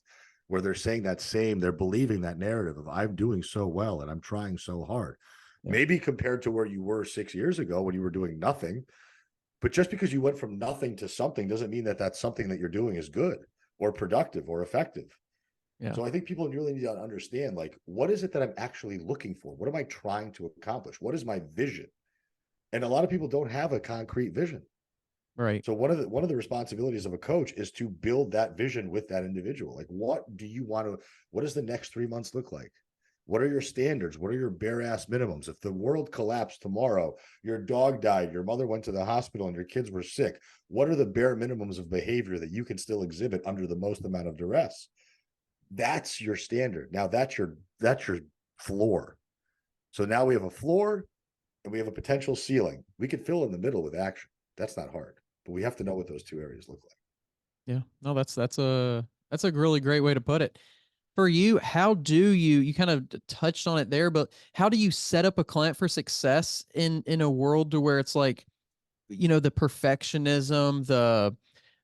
where they're saying they're believing that narrative of I'm doing so well and I'm trying so hard. Yeah. Maybe compared to where you were 6 years ago when you were doing nothing, but just because you went from nothing to something doesn't mean that that's something that you're doing is good or productive or effective. Yeah. So I think people really need to understand, like, what is it that I'm actually looking for? What am I trying to accomplish? What is my vision? And a lot of people don't have a concrete vision. Right. So one of the responsibilities of a coach is to build that vision with that individual. Like, what do you want to, what does the next 3 months look like? What are your standards? What are your bare ass minimums? If the world collapsed tomorrow, your dog died, your mother went to the hospital, and your kids were sick, what are the bare minimums of behavior that you can still exhibit under the most amount of duress? That's your standard. Now that's your floor. So now we have a floor and we have a potential ceiling. We could fill in the middle with action. That's not hard, but we have to know what those two areas look like. Yeah. No, that's a really great way to put it. For you, how do you kind of touched on it there, but how do you set up a client for success in a world to where it's like, the perfectionism, the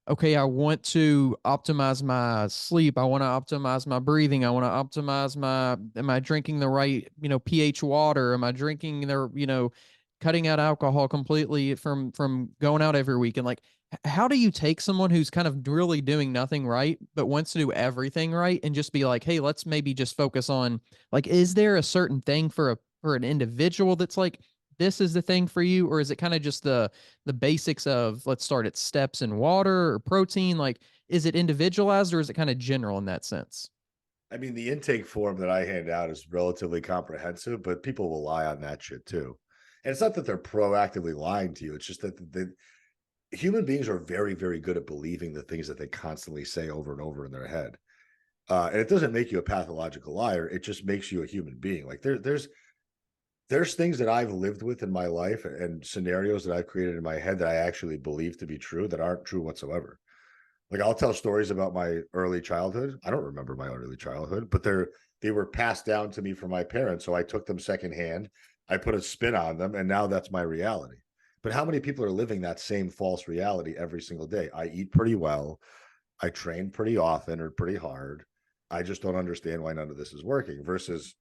okay, I want to optimize my sleep. I want to optimize my breathing. I want to optimize am I drinking the right, pH water? Am I drinking cutting out alcohol completely from going out every week? And like, how do you take someone who's kind of really doing nothing right, but wants to do everything right and just be like, hey, let's maybe just focus on like, is there a certain thing for an individual that's like, this is the thing for you, or is it kind of just the basics of let's start at steps in water or protein? Like, is it individualized or is it kind of general in that sense? I mean, the intake form that I hand out is relatively comprehensive, but people will lie on that shit too. And it's not that they're proactively lying to you. It's just that human beings are very, very good at believing the things that they constantly say over and over in their head. And it doesn't make you a pathological liar. It just makes you a human being. Like there's things that I've lived with in my life and scenarios that I've created in my head that I actually believe to be true that aren't true whatsoever. Like I'll tell stories about my early childhood. I don't remember my early childhood, but they were passed down to me from my parents. So I took them secondhand. I put a spin on them, and now that's my reality. But how many people are living that same false reality every single day? I eat pretty well. I train pretty often or pretty hard. I just don't understand why none of this is working versus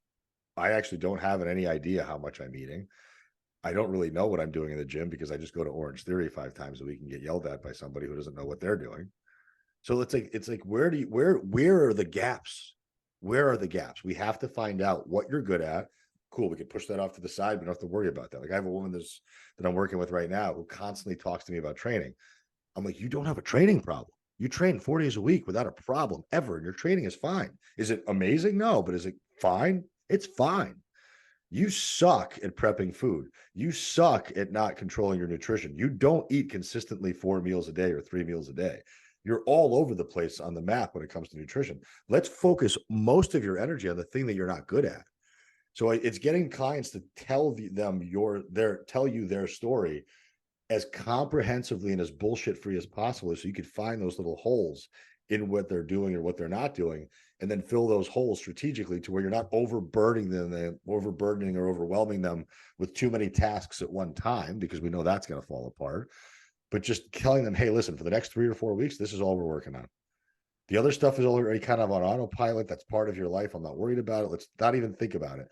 I actually don't have any idea how much I'm eating. I don't really know what I'm doing in the gym because I just go to Orange Theory 5 times a week and get yelled at by somebody who doesn't know what they're doing. So it's like where are the gaps? Where are the gaps? We have to find out what you're good at. Cool, we can push that off to the side. We don't have to worry about that. Like I have a woman that I'm working with right now who constantly talks to me about training. I'm like, you don't have a training problem. You train 4 days a week without a problem ever, and your training is fine. Is it amazing? No, but is it fine? It's fine. You suck at prepping food. You suck at not controlling your nutrition. You don't eat consistently 4 meals a day or 3 meals a day. You're all over the place on the map when it comes to nutrition. Let's focus most of your energy on the thing that you're not good at. So it's getting clients to tell you their story as comprehensively and as bullshit free as possible so you could find those little holes in what they're doing or what they're not doing and then fill those holes strategically to where you're not overburdening or overwhelming them with too many tasks at one time because we know that's going to fall apart, but just telling them, hey, listen, for the next 3 or 4 weeks, this is all we're working on. The other stuff is already kind of on autopilot. That's part of your life. I'm not worried about it. Let's not even think about it.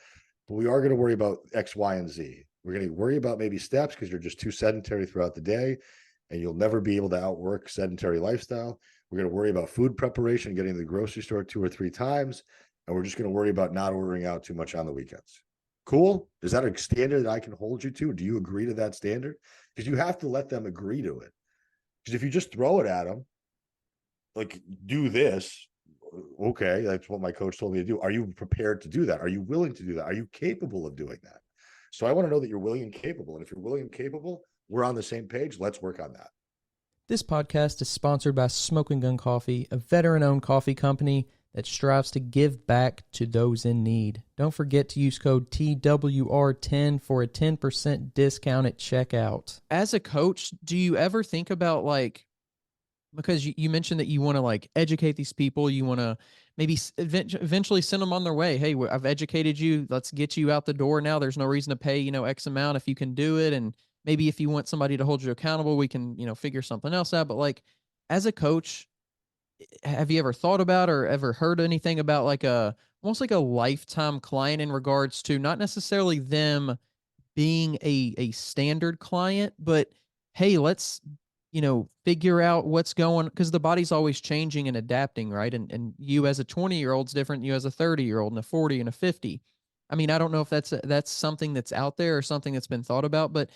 But we are going to worry about X, Y, and Z. We're going to worry about maybe steps because you're just too sedentary throughout the day and you'll never be able to outwork sedentary lifestyle. We're going to worry about food preparation, getting to the grocery store 2 or 3 times. And we're just going to worry about not ordering out too much on the weekends. Cool. Is that a standard that I can hold you to? Do you agree to that standard? Because you have to let them agree to it. Because if you just throw it at them, like do this, okay, that's what my coach told me to do. Are you prepared to do that? Are you willing to do that? Are you capable of doing that? So I want to know that you're willing and capable. And if you're willing and capable, we're on the same page. Let's work on that. This podcast is sponsored by Smoking Gun Coffee, a veteran-owned coffee company that strives to give back to those in need. Don't forget to use code TWR10 for a 10% discount at checkout. As a coach, do you ever think about like, because you mentioned that you want to like educate these people, you want to maybe eventually send them on their way. Hey, I've educated you. Let's get you out the door now. There's no reason to pay, X amount if you can do it. And maybe if you want somebody to hold you accountable, we can, figure something else out. But like as a coach, have you ever thought about or ever heard anything about like almost like a lifetime client in regards to not necessarily them being a standard client, but hey, let's figure out what's going because the body's always changing and adapting, right? And you as a 20-year-old's different than you as a 30-year-old and a 40 and a 50. I mean, I don't know if that's something that's out there or something that's been thought about, but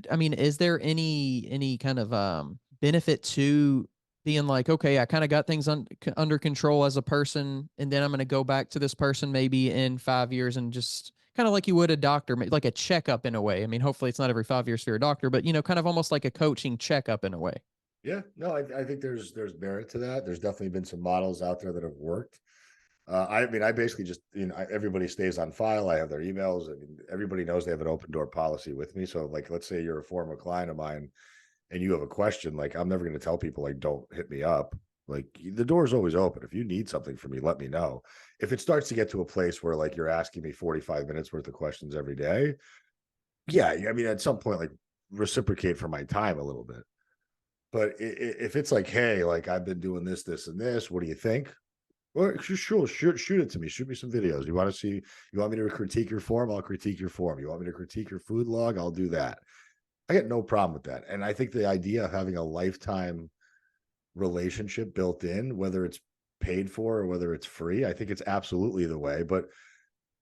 I mean, is there any kind of benefit to being like, okay, I kind of got things under control as a person, and then I'm going to go back to this person maybe in 5 years and just kind of like you would a doctor, like a checkup in a way. I mean, hopefully it's not every 5 years for a doctor, but kind of almost like a coaching checkup in a way. Yeah, no, I think there's merit to that. There's definitely been some models out there that have worked. I mean, I basically just, everybody stays on file. I have their emails. I mean, everybody knows they have an open door policy with me. So, like, let's say you're a former client of mine and you have a question, like, I'm never going to tell people, like, don't hit me up. Like, the door is always open. If you need something from me, let me know. If it starts to get to a place where, like, you're asking me 45 minutes worth of questions every day, yeah, I mean, at some point, like, reciprocate for my time a little bit. But if it's like, hey, like, I've been doing this, this, and this, what do you think? Well, sure, shoot it to me. Shoot me some videos. You want to see? You want me to critique your form? I'll critique your form. You want me to critique your food log? I'll do that. I get no problem with that. And I think the idea of having a lifetime relationship built in, whether it's paid for or whether it's free, I think it's absolutely the way. But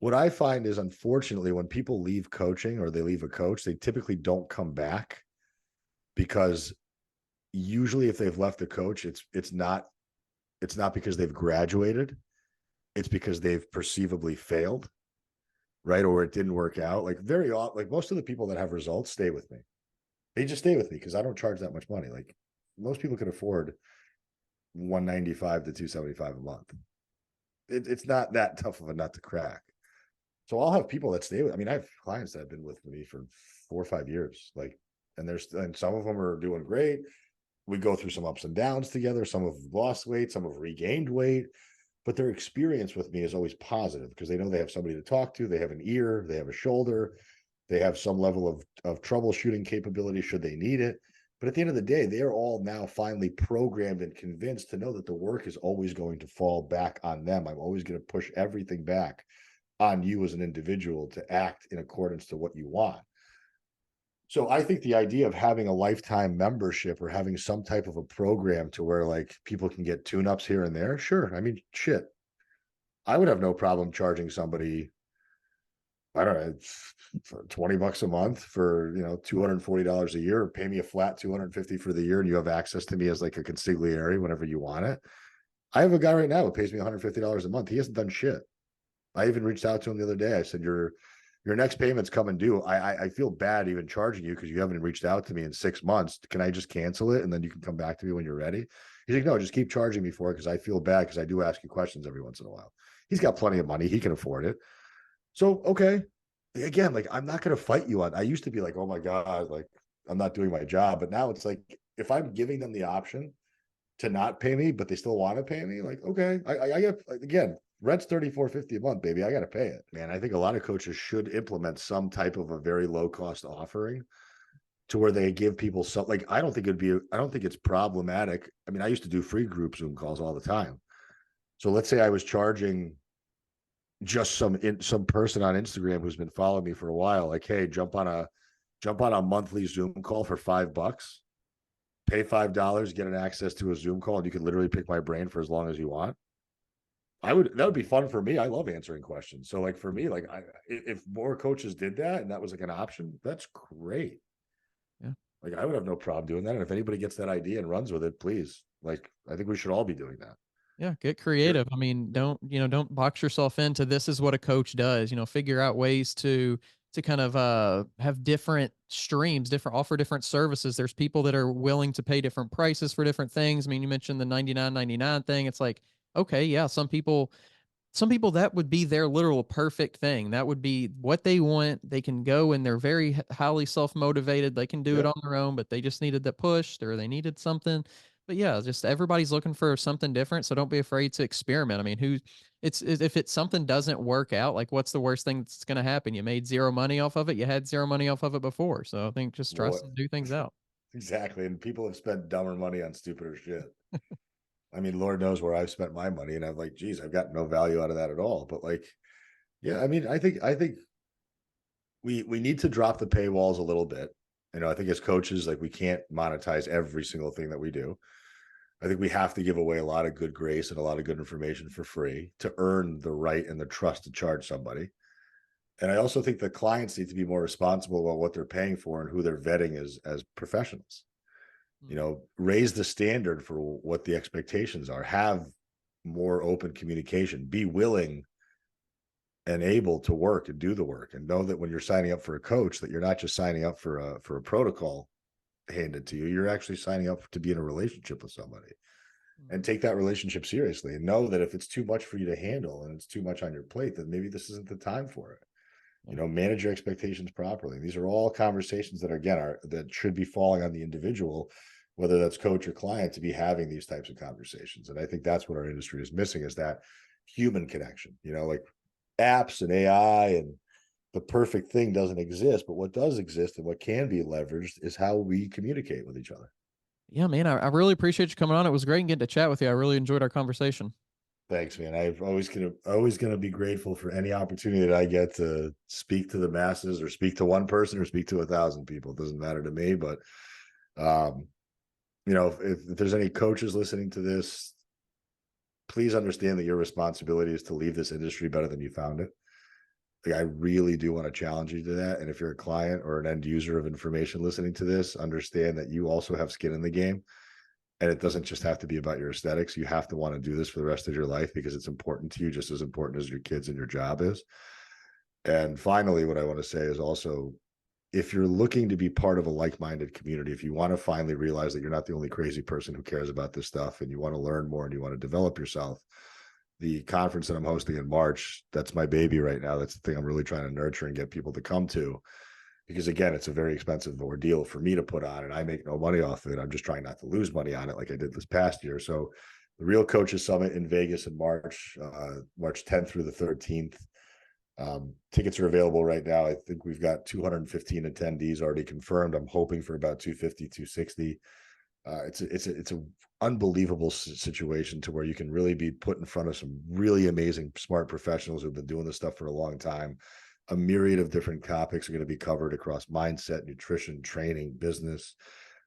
what I find is, unfortunately, when people leave coaching or they leave a coach, they typically don't come back, because usually if they've left a coach, it's not because they've graduated. It's because they've perceivably failed, right? Or it didn't work out. Like, very often, like, most of the people that have results stay with me. They just stay with me because I don't charge that much money. Like, most people can afford 195 to 275 a month. It's not that tough of a nut to crack. So I'll have people that stay with. I mean, I have clients that have been with me for 4 or 5 years. Like, and some of them are doing great. We go through some ups and downs together. Some have lost weight, some have regained weight, but their experience with me is always positive because they know they have somebody to talk to. They have an ear, they have a shoulder, they have some level of troubleshooting capability should they need it. But at the end of the day, they are all now finally programmed and convinced to know that the work is always going to fall back on them. I'm always going to push everything back on you as an individual to act in accordance to what you want. So I think the idea of having a lifetime membership or having some type of a program to where, like, people can get tune-ups here and there, sure. I mean, shit, I would have no problem charging somebody, I don't know, for $20 a month for, $240 a year, or pay me a flat 250 for the year, and you have access to me as like a consigliere whenever you want it. I have a guy right now who pays me $150 a month. He hasn't done shit. I even reached out to him the other day. I said, your next payment's coming due. I feel bad even charging you because you haven't reached out to me in 6 months. Can I just cancel it and then you can come back to me when you're ready? He's like, no, just keep charging me for it because I feel bad because I do ask you questions every once in a while. He's got plenty of money. He can afford it. So, okay. Again, like, I'm not going to fight you on. I used to be like, oh my God, like, I'm not doing my job. But now it's like, if I'm giving them the option to not pay me, but they still want to pay me, like, okay, I get, again, rent's $34.50 a month, baby. I got to pay it, man. I think a lot of coaches should implement some type of a very low cost offering to where they give people some, like, I don't think it's problematic. I mean, I used to do free group Zoom calls all the time. So let's say I was charging just some person on Instagram who's been following me for a while, like, hey, jump on a monthly Zoom call for $5, pay $5, get an access to a Zoom call, and you can literally pick my brain for as long as you want. That would be fun for me. I love answering questions. So, like, for me, like, if more coaches did that and that was like an option, that's great. Yeah. Like, I would have no problem doing that. And if anybody gets that idea and runs with it, please. Like, I think we should all be doing that. Yeah, get creative. I mean, don't box yourself into this is what a coach does. Figure out ways to kind of have different streams, offer different services. There's people that are willing to pay different prices for different things. I mean, you mentioned the 99.99 thing. It's like, okay, yeah, some people that would be their literal perfect thing. That would be what they want. They can go and they're very highly self-motivated. They can do it Yep. on their own, but they just needed the push or they needed something. But yeah, just everybody's looking for something different. So don't be afraid to experiment. I mean, if it's something doesn't work out, like, what's the worst thing that's going to happen? You made zero money off of it. You had zero money off of it before. So I think just try What? to do things out. Exactly. And people have spent dumber money on stupider shit. I mean, Lord knows where I've spent my money, and I'm like, geez, I've got no value out of that at all. But, like, yeah, I mean, I think we need to drop the paywalls a little bit. I think as coaches, like, we can't monetize every single thing that we do. I think we have to give away a lot of good grace and a lot of good information for free to earn the right and the trust to charge somebody. And I also think the clients need to be more responsible about what they're paying for and who they're vetting as professionals. raise the standard for what the expectations are, have more open communication, be willing and able to work and do the work, and know that when you're signing up for a coach, that you're not just signing up for a protocol handed to you. You're actually signing up to be in a relationship with somebody, and take that relationship seriously, and know that if it's too much for you to handle and it's too much on your plate, then maybe this isn't the time for it. Manage your expectations properly. These are all conversations that that should be falling on the individual, whether that's coach or client, to be having these types of conversations. And I think that's what our industry is missing, is that human connection. Like apps and AI and the perfect thing doesn't exist, but what does exist and what can be leveraged is how we communicate with each other. Yeah, man, I really appreciate you coming on. It was great getting to chat with you. I really enjoyed our conversation. Thanks, man. I'm always gonna be grateful for any opportunity that I get to speak to the masses, or speak to one person, or speak to 1,000 people. It doesn't matter to me. But if there's any coaches listening to this, please understand that your responsibility is to leave this industry better than you found it. Like, I really do want to challenge you to that. And if you're a client or an end user of information listening to this, understand that you also have skin in the game. And it doesn't just have to be about your aesthetics. You have to want to do this for the rest of your life, because it's important to you, just as important as your kids and your job is. And finally, what I want to say is also, if you're looking to be part of a like-minded community, if you want to finally realize that you're not the only crazy person who cares about this stuff, and you want to learn more and you want to develop yourself, the conference that I'm hosting in March, that's my baby right now. That's the thing I'm really trying to nurture and get people to come to. Because again, it's a very expensive ordeal for me to put on, and I make no money off of it. I'm just trying not to lose money on it like I did this past year. So the Real Coaches Summit in Vegas in March 10th through the 13th. Tickets are available right now. I think we've got 215 attendees already confirmed. I'm hoping for about 250, 260. It's a unbelievable situation, to where you can really be put in front of some really amazing, smart professionals who've been doing this stuff for a long time. A myriad of different topics are going to be covered across mindset, nutrition, training, business.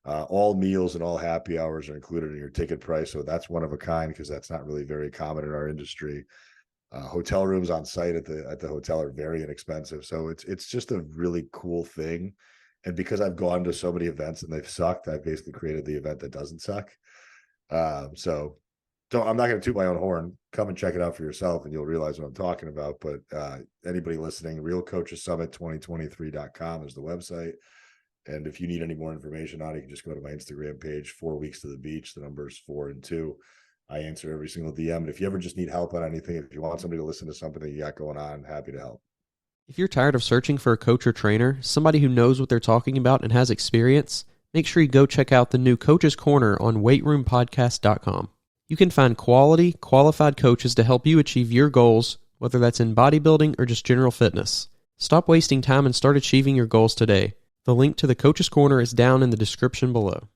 All meals and all happy hours are included in your ticket price. So that's one of a kind, because that's not really very common in our industry. Hotel rooms on site at the hotel are very inexpensive. So it's just a really cool thing. And because I've gone to so many events and they've sucked, I've basically created the event that doesn't suck. I'm not going to toot my own horn. Come and check it out for yourself, and you'll realize what I'm talking about. But anybody listening, realcoachessummit2023.com is the website. And if you need any more information on it, you can just go to my Instagram page, 4 Weeks to the Beach. The number is 4 and 2. I answer every single DM. And if you ever just need help on anything, if you want somebody to listen to something that you got going on, happy to help. If you're tired of searching for a coach or trainer, somebody who knows what they're talking about and has experience, make sure you go check out the new Coach's Corner on weightroompodcast.com. You can find quality, qualified coaches to help you achieve your goals, whether that's in bodybuilding or just general fitness. Stop wasting time and start achieving your goals today. The link to the Coach's Corner is down in the description below.